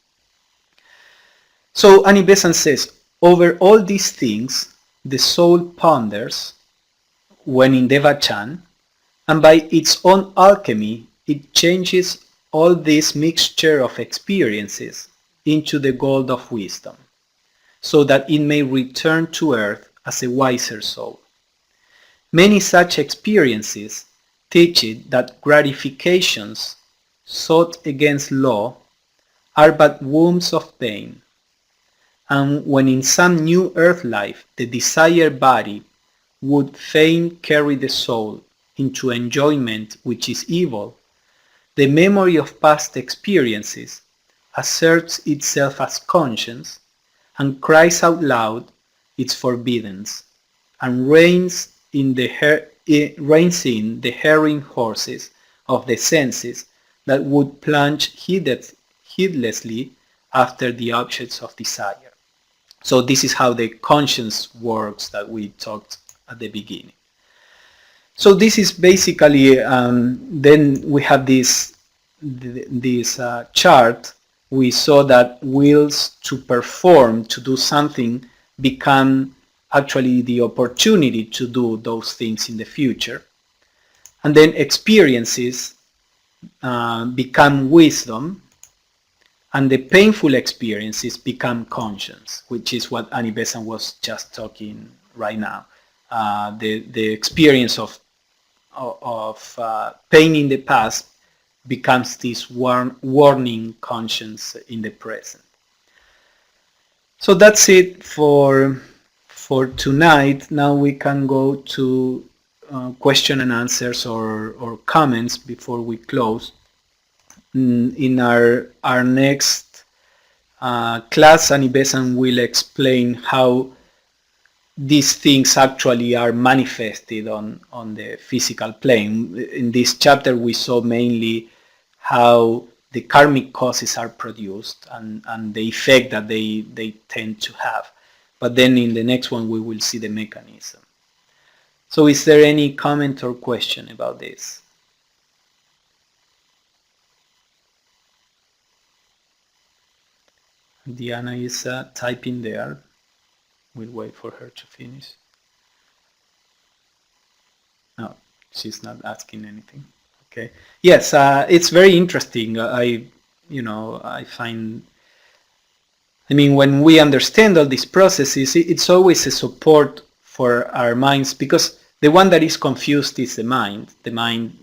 So Annie Besant says, over all these things, the soul ponders when in devachan, and by its own alchemy, it changes all this mixture of experiences into the gold of wisdom, so that it may return to earth as a wiser soul. Many such experiences teach it that gratifications sought against law are but wombs of pain, and when in some new earth life the desired body would fain carry the soul into enjoyment which is evil, the memory of past experiences asserts itself as conscience and cries out loud its forbiddance, and reins in the herring horses of the senses that would plunge heedlessly after the objects of desire. So this is how the conscience works that we talked at the beginning. So this is basically, then we have this chart. We saw that wills to perform, to do something, become actually the opportunity to do those things in the future. And then experiences become wisdom, and the painful experiences become conscience, which is what Annie Besant was just talking right now. The experience of pain in the past becomes this warning conscience in the present. So that's it for tonight. Now we can go to question and answers or comments before we close. In our next class, Annie Besant will explain how these things actually are manifested on the physical plane. In this chapter we saw mainly how the karmic causes are produced and the effect that they tend to have. But then in the next one we will see the mechanism. So is there any comment or question about this? Diana is typing there. We'll wait for her to finish. No, she's not asking anything. Okay. Yes, it's very interesting. I find, I mean, when we understand all these processes, it's always a support for our minds, because the one that is confused is the mind. The mind,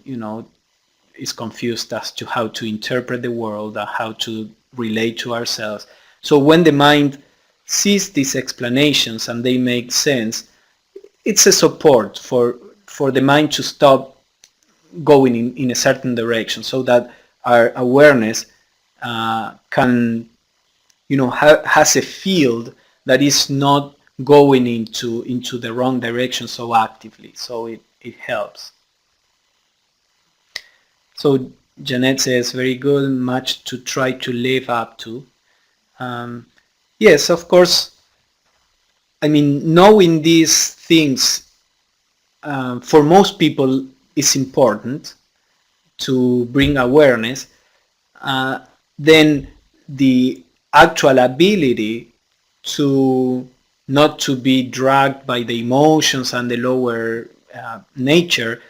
is confused as to how to interpret the world and how to relate to ourselves. So when the mind sees these explanations and they make sense, it's a support for the mind to stop going in a certain direction, so that our awareness can, has a field that is not going into the wrong direction so actively. So it helps. So Janet says, very good, much to try to live up to. Yes, of course. I mean, knowing these things for most people is important to bring awareness. Then the actual ability to not to be dragged by the emotions and the lower nature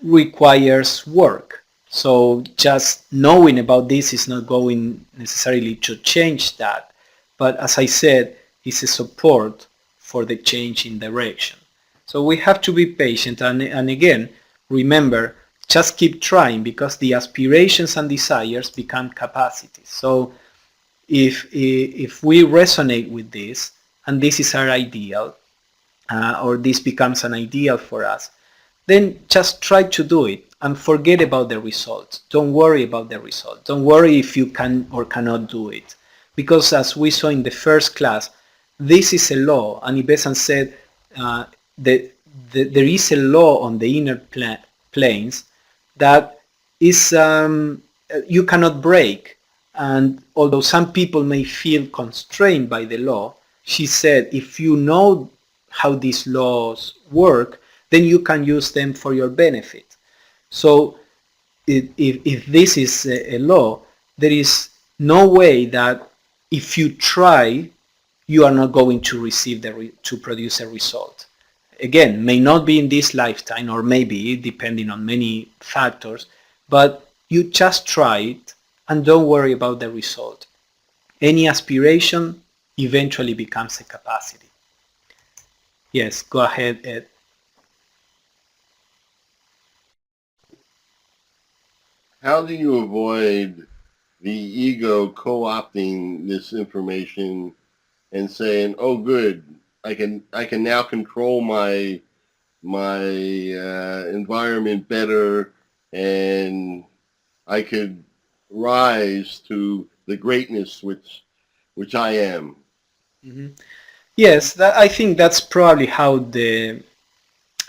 requires work. So just knowing about this is not going necessarily to change that, but as I said, it's a support for the change in direction. So we have to be patient, and again, remember, just keep trying, because the aspirations and desires become capacities. So if we resonate with this, and this is our ideal, or this becomes an ideal for us, then just try to do it and forget about the results. Don't worry about the result. Don't worry if you can or cannot do it. Because as we saw in the first class, this is a law. Annie Besant said that there is a law on the inner planes that is you cannot break. And although some people may feel constrained by the law, she said, if you know how these laws work, then you can use them for your benefit. So if this is a law, there is no way that if you try, you are not going to receive to produce a result. Again, may not be in this lifetime, or maybe depending on many factors, but you just try it and don't worry about the result. Any aspiration eventually becomes a capacity. Yes, go ahead, Ed. How do you avoid the ego co-opting this information and saying, "Oh, good, I can now control my environment better, and I could rise to the greatness which I am." Mm-hmm. Yes, I think that's probably how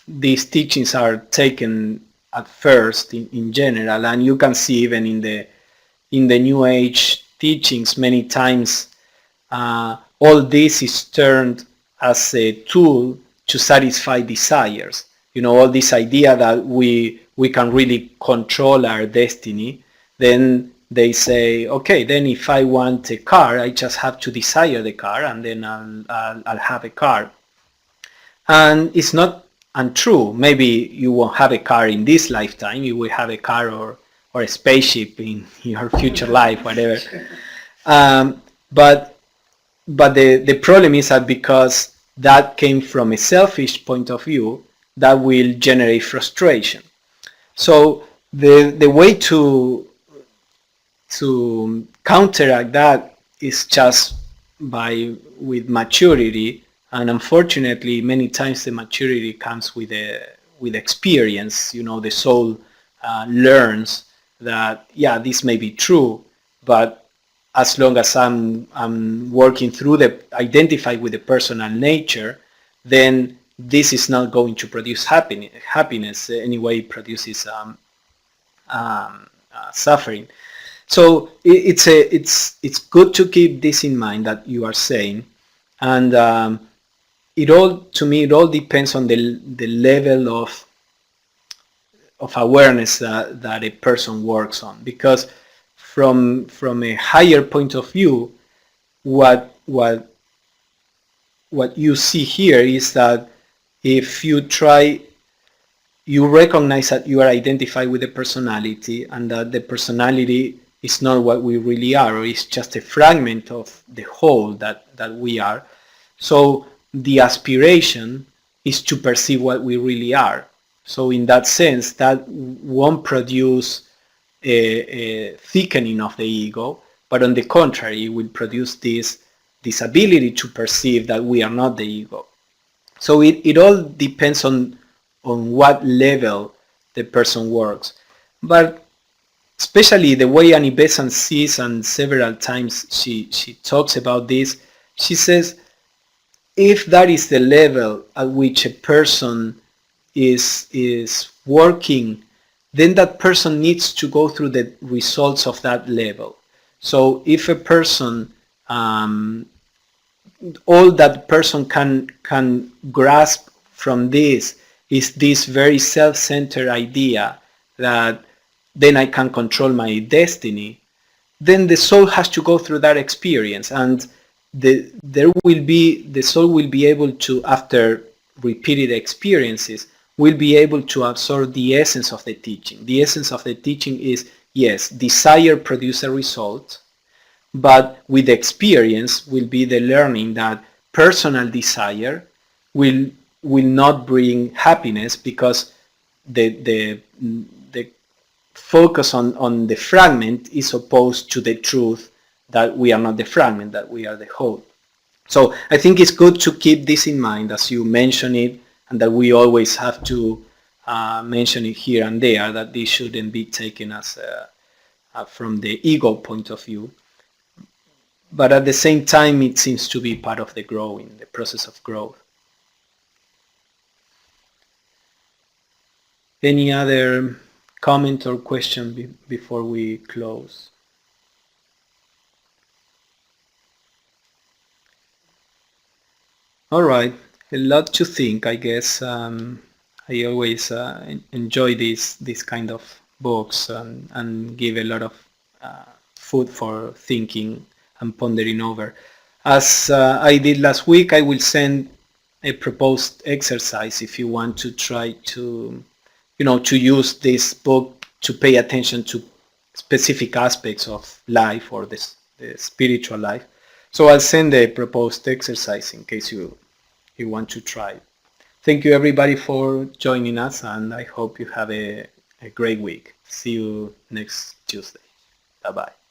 these teachings are taken at first in general, and you can see even in the New Age teachings many times all this is turned as a tool to satisfy desires. All this idea that we can really control our destiny. Then they say, okay, then if I want a car, I just have to desire the car, and then I'll have a car. And it's not untrue. Maybe you won't have a car in this lifetime. You will have a car or a spaceship in your future life, whatever. But the problem is that because that came from a selfish point of view, that will generate frustration. So the way to counteract that is just with maturity, and unfortunately many times the maturity comes with experience. The soul learns that, yeah, this may be true, but as long as I'm working through identify with the personal nature, then this is not going to produce happiness. Anyway, it produces suffering. So it's good to keep this in mind that you are saying, and to me, it all depends on the level of awareness that a person works on. Because from a higher point of view, what you see here is that if you recognize that you are identified with the personality, and that the personality is not what we really are, or it's just a fragment of the whole that we are. So the aspiration is to perceive what we really are. So in that sense, that won't produce a thickening of the ego, but on the contrary, it will produce this ability to perceive that we are not the ego. So it all depends on what level the person works. But especially the way Annie Besant sees, and several times she talks about this, she says, if that is the level at which a person is working, then that person needs to go through the results of that level. So if a person, all that person can grasp from this is this very self-centered idea that then I can control my destiny, then the soul has to go through that experience, and the soul will be able to, after repeated experiences, will be able to absorb the essence of the teaching. The essence of the teaching is, yes, desire produces a result, but with experience will be the learning that personal desire will not bring happiness, because the focus on the fragment is opposed to the truth that we are not the fragment, that we are the whole. So I think it's good to keep this in mind as you mention it, and that we always have to mention it here and there, that this shouldn't be taken as from the ego point of view. But at the same time, it seems to be part of the growing, the process of growth. Any other comment or question before we close? All right, a lot to think, I guess. I always enjoy these kind of books, and give a lot of food for thinking and pondering over. As I did last week, I will send a proposed exercise if you want to try to, to use this book to pay attention to specific aspects of life, or the spiritual life. So I'll send a proposed exercise in case you want to try. Thank you everybody for joining us, and I hope you have a great week. See you next Tuesday. Bye-bye.